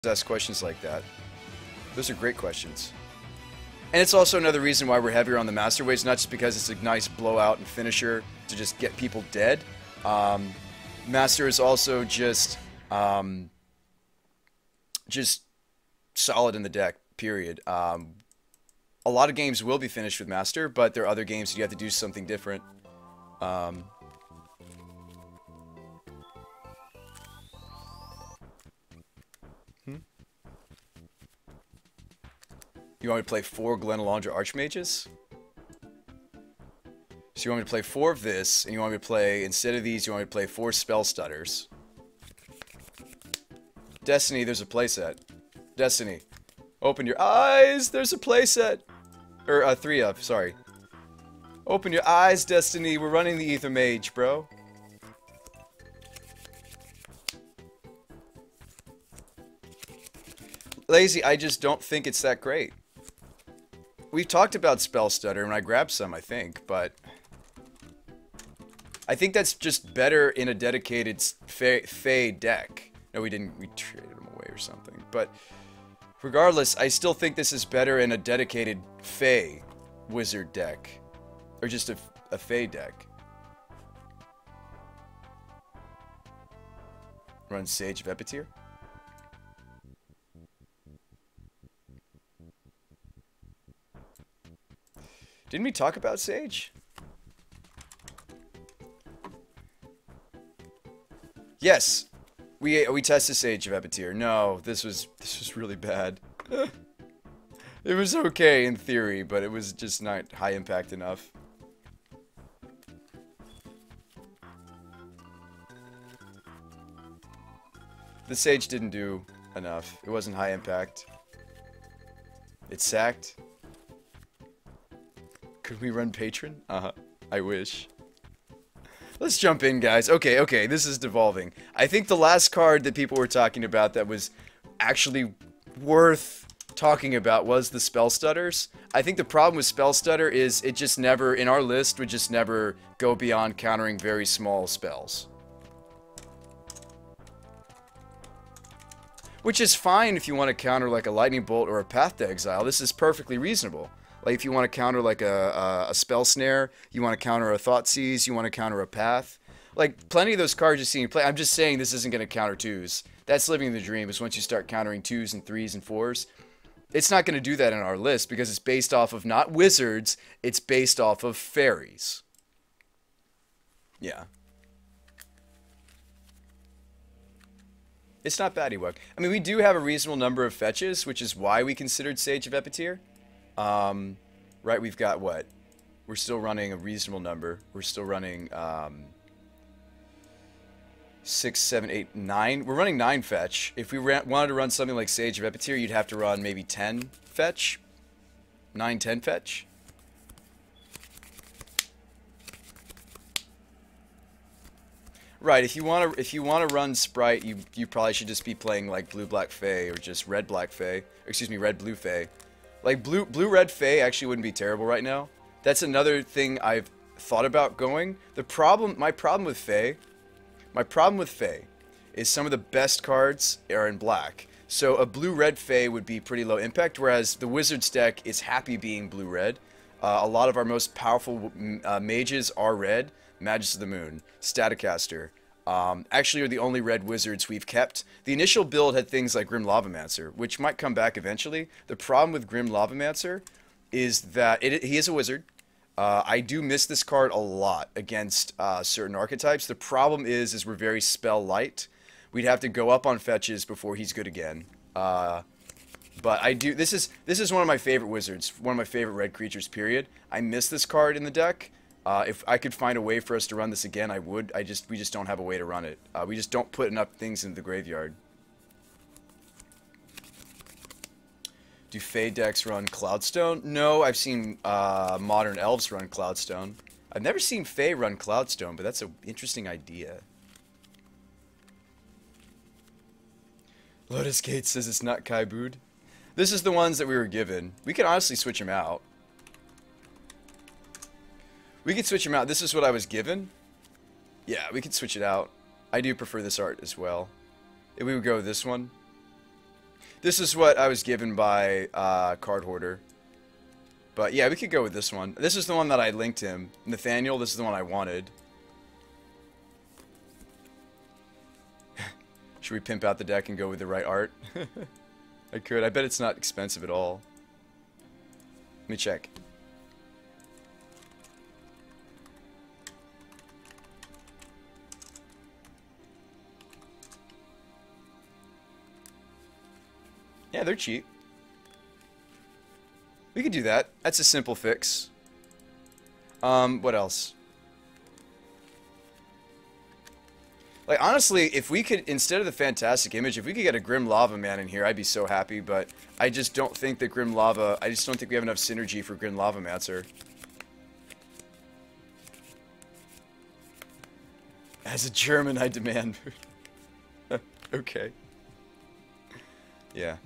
ask questions like that. Those are great questions. And it's also another reason why we're heavier on the Master Waves, not just because it's a nice blowout and finisher to just get people dead. Master is also just solid in the deck, period. A lot of games will be finished with Master, but there are other games that you have to do something different. You want me to play 4 Glenalandra Archmages? So you want me to play 4 of this, and you want me to play, instead of these, you want me to play 4 Spell Stutters. Destiny, there's a playset. Destiny, open your eyes, there's a playset. Or, 3 of, sorry. Open your eyes, Destiny, we're running the Ether Mage, bro. Lazy, I just don't think it's that great. We've talked about Spell Stutter, and I grabbed some, I think, but I think that's just better in a dedicated Fey deck. No, we didn't. We traded them away or something. But regardless, I still think this is better in a dedicated Fey wizard deck. Or just a Fey deck. Run Sage of Epicure. Didn't we talk about Sage? Yes, we tested Sage of Epicure. No, this was really bad. It was okay in theory, but it was just not high impact enough. The Sage didn't do enough. It wasn't high impact. It sacked. Could we run Patron? I wish. Let's jump in, guys. Okay, this is devolving. I think the last card that people were talking about that was actually worth talking about was the Spell Stutters. I think the problem with Spell Stutter is it just never, in our list, would just never go beyond countering very small spells. Which is fine if you want to counter like a Lightning Bolt or a Path to Exile. This is perfectly reasonable. Like if you want to counter like a Spell Snare, you want to counter a Thoughtseize, you want to counter a Path. Like plenty of those cards you've seen play. I'm just saying this isn't going to counter 2s. That's living the dream, is once you start countering 2s and 3s and 4s. It's not going to do that in our list because it's based off of not wizards, it's based off of fairies. Yeah. It's not bad, Ewok. I mean, we do have a reasonable number of fetches, which is why we considered Sage of Epicure. Right, we've got what? We're still running a reasonable number. We're still running 6, 7, 8, 9. We're running 9 fetch. If we wanted to run something like Sage of Epicure, you'd have to run maybe 10 fetch. 9, 10 fetch. Right, if you want to run Sprite, you probably should just be playing like Blue Black Fae or just Red Black Fae. Or excuse me, Red Blue Fae. Like Blue Red Fae actually wouldn't be terrible right now. That's another thing I've thought about going. My problem with Fae is some of the best cards are in black. So a Blue Red Fae would be pretty low impact, whereas the Wizards deck is happy being Blue Red. A lot of our most powerful mages are red. Magus of the Moon, Staticaster, actually are the only red wizards we've kept. The initial build had things like Grim Lavamancer, which might come back eventually. The problem with Grim Lavamancer is that he is a wizard. I do miss this card a lot against certain archetypes. The problem is we're very spell light. We'd have to go up on fetches before he's good again. But I do. This is one of my favorite wizards, one of my favorite red creatures. Period. I miss this card in the deck. If I could find a way for us to run this again, I would. We just don't have a way to run it. We just don't put enough things into the graveyard. Do Fae decks run Cloudstone? No, I've seen Modern Elves run Cloudstone. I've never seen Fae run Cloudstone, but that's an interesting idea. Lotus Gate says it's not Kaibood. This is the ones that we were given. We could honestly switch them out. We could switch them out. This is what I was given. Yeah, we could switch it out. I do prefer this art as well. If we would go with this one. This is what I was given by Card Hoarder. But yeah, we could go with this one. This is the one that I linked him. Nathaniel, this is the one I wanted. Should we pimp out the deck and go with the right art? I could. I bet it's not expensive at all. Let me check. Yeah, they're cheap. We could do that. That's a simple fix. What else? Like, honestly, if we could, instead of the Fantastic Image, if we could get a Grim Lava Man in here, I'd be so happy, but I just don't think that Grim Lava, I just don't think we have enough synergy for Grim Lava Mancer. As a German, I demand. Okay. Yeah.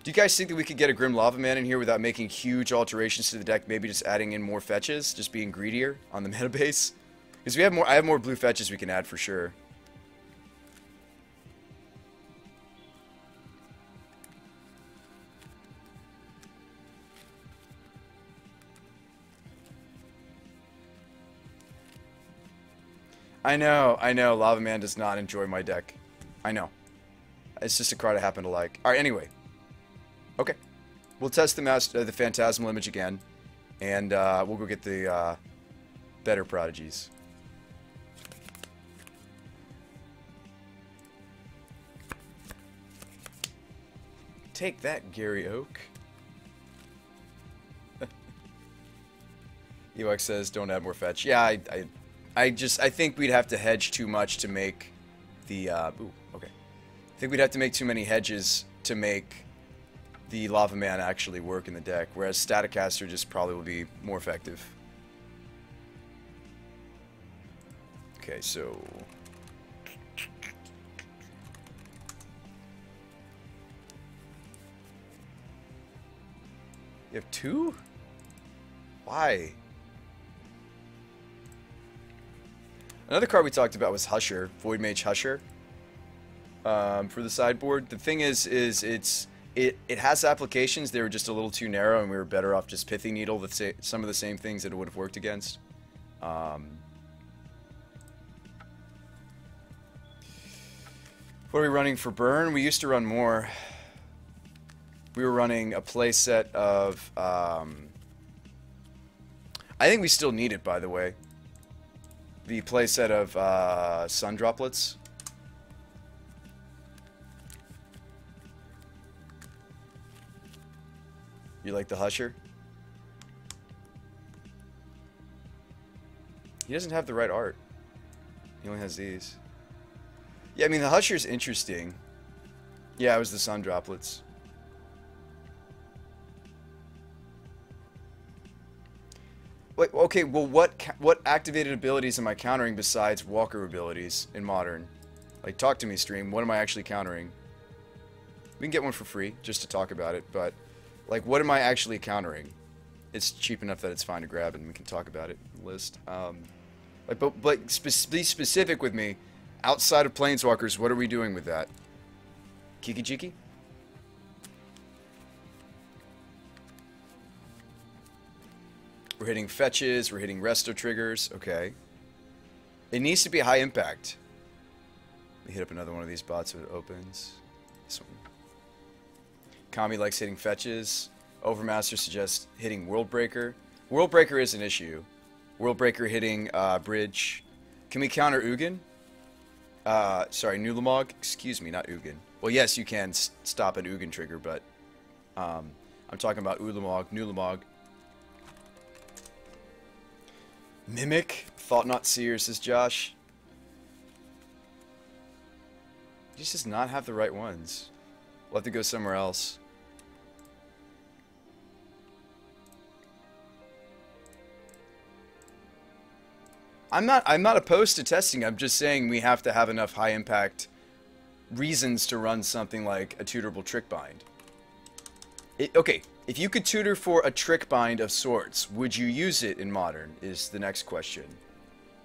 Do you guys think that we could get a Grim Lava Man in here without making huge alterations to the deck? Maybe just adding in more fetches, just being greedier on the meta base? Because we have more, I have more blue fetches we can add for sure. I know, Lava Man does not enjoy my deck. I know. It's just a card I happen to like. Alright, anyway. Okay. We'll test the Phantasmal Image again. And we'll go get the better Prodigies. Take that, Gary Oak. Ewok says, don't add more fetch. Yeah, I think we'd have to hedge too much to make the, ooh, okay. I think we'd have to make too many hedges to make the Lava Man actually work in the deck, whereas Staticaster just probably will be more effective. Okay, so... You have two? Why? Another card we talked about was Husher, Void Mage Husher, for the sideboard. The thing is it has applications. They were just a little too narrow, and we were better off just Pithy Needle with some of the same things that it would have worked against. What are we running for burn? We used to run more. We were running a play set of... I think we still need it, by the way. The play set of Sun Droplets. You like the Husher? He doesn't have the right art. He only has these. Yeah, I mean, the Husher's interesting. Yeah, it was the Sun Droplets. Wait, okay, well, what activated abilities am I countering besides Walker abilities in Modern? Like, talk to me, stream. What am I actually countering? We can get one for free, just to talk about it, but... Like, what am I actually countering? It's cheap enough that it's fine to grab, and we can talk about it in the list. Like, but be specific with me. Outside of Planeswalkers, what are we doing with that? Kiki Jiki? We're hitting fetches, we're hitting resto triggers, okay. It needs to be high impact. Let me hit up another one of these bots so it opens. This one. Kami likes hitting fetches. Overmaster suggests hitting Worldbreaker. Worldbreaker is an issue. Worldbreaker hitting Bridge. Can we counter Ugin? Sorry, Nulamog? Excuse me, not Ugin. Well, yes, you can stop an Ugin trigger, but I'm talking about Ulamog, Nulamog. Mimic? Thought not seer, says Josh. He just does not have the right ones. We'll have to go somewhere else. I'm not opposed to testing. I'm just saying we have to have enough high impact reasons to run something like a tutorable trick bind. Okay, if you could tutor for a trick bind of sorts, would you use it in Modern, is the next question.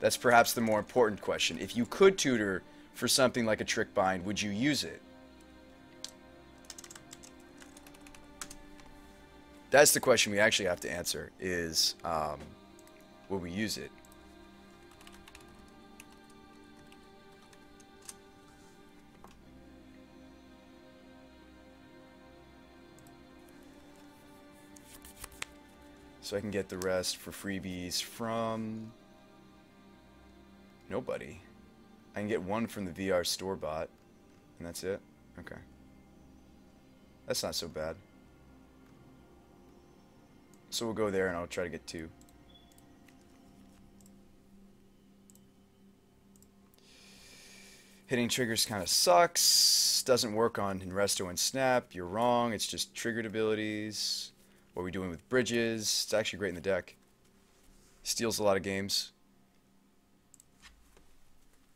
That's perhaps the more important question. If you could tutor for something like a trick bind, would you use it? That's the question we actually have to answer, is will we use it? So I can get the rest for freebies from nobody. I can get one from the VR store bot, and that's it? Okay. That's not so bad. So we'll go there and I'll try to get 2. Hitting triggers kind of sucks. Doesn't work on Resto and Snap. You're wrong. It's just triggered abilities. What are we doing with bridges? It's actually great in the deck. Steals a lot of games.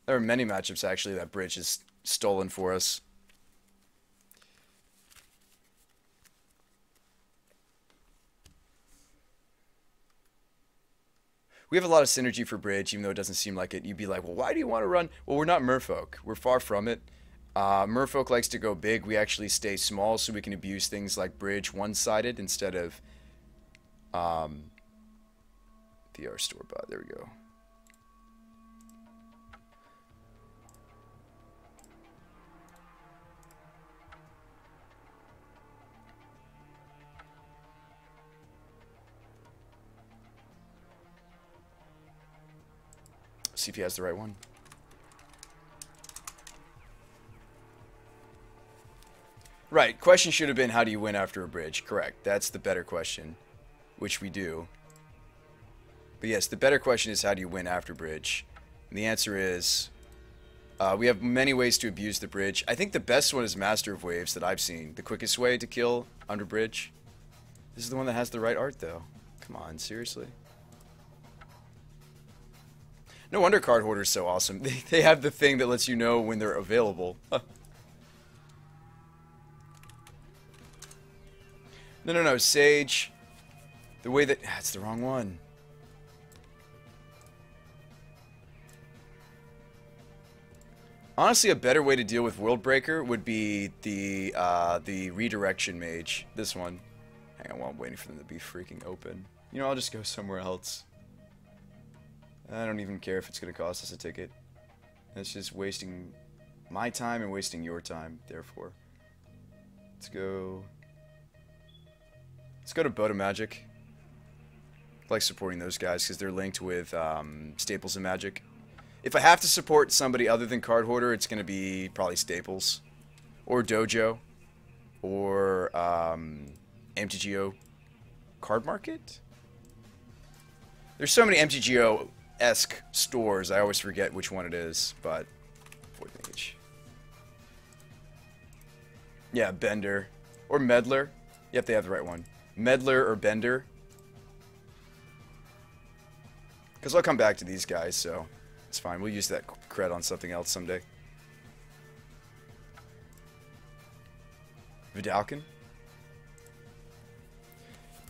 There are many matchups actually that bridge is stolen for us. We have a lot of synergy for bridge, even though it doesn't seem like it. You'd be like, well, why do you want to run? Well, we're not merfolk. We're far from it. Merfolk likes to go big. We actually stay small so we can abuse things like bridge one-sided instead of VR store bot. There we go. See if he has the right one. Right, question should have been, how do you win after a bridge? Correct, that's the better question, which we do. But yes, the better question is, how do you win after bridge? And the answer is, we have many ways to abuse the bridge. I think the best one is Master of Waves that I've seen. The quickest way to kill under bridge. This is the one that has the right art, though. Come on, seriously? No wonder card hoarders so awesome. They have the thing that lets you know when they're available. No, Sage. The way that... That's the wrong one. Honestly, a better way to deal with World Breaker would be the Redirection Mage. This one. Hang on while I'm waiting for them to be freaking open. You know, I'll just go somewhere else. I don't even care if it's going to cost us a ticket. It's just wasting my time and wasting your time, therefore. Let's go to Boda Magic. I like supporting those guys because they're linked with Staples and Magic. If I have to support somebody other than Card Hoarder, it's going to be probably Staples. Or Dojo. Or MTGO Card Market? There's so many MTGO-esque stores, I always forget which one it is, but... Void Mage. Yeah, Bender. Or Meddler. Yep, they have the right one. Meddler or Bender. Because I'll come back to these guys, so it's fine. We'll use that cred on something else someday. Vidalkin?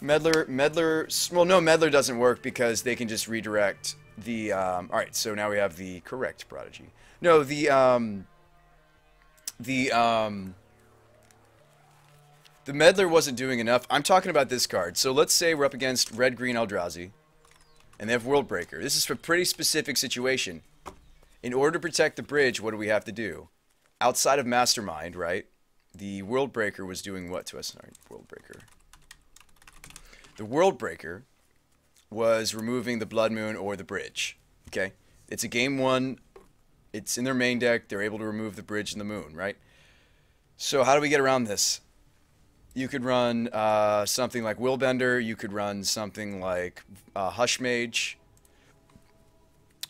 Meddler, well, no, Meddler doesn't work because they can just redirect the, alright, so now we have the correct Prodigy. No, the Meddler wasn't doing enough. I'm talking about this card. So let's say we're up against Red-Green Eldrazi, and they have World Breaker. This is a pretty specific situation. In order to protect the bridge, what do we have to do? Outside of Mastermind, right? The World Breaker was doing what to us? Sorry, World Breaker. The World Breaker was removing the Blood Moon or the bridge. Okay? It's a game 1. It's in their main deck. They're able to remove the bridge and the moon, right? So how do we get around this? You could run something like Willbender. You could run something like Hush Mage.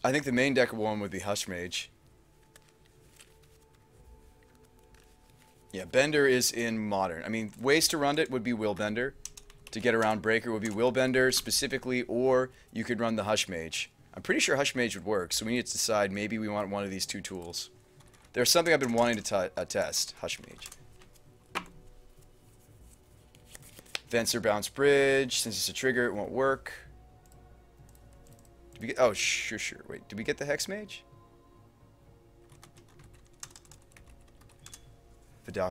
I think the main deck one would be Hush Mage. Yeah, Bender is in Modern. I mean, ways to run it would be Willbender. To get around Breaker would be Willbender specifically, or you could run the Hush Mage. I'm pretty sure Hush Mage would work, so we need to decide maybe we want one of these two tools. There's something I've been wanting to test. Hush Mage. Venser Bounce Bridge. Since it's a trigger, it won't work. Did we get, oh, sure. Wait, did we get the Hex Mage?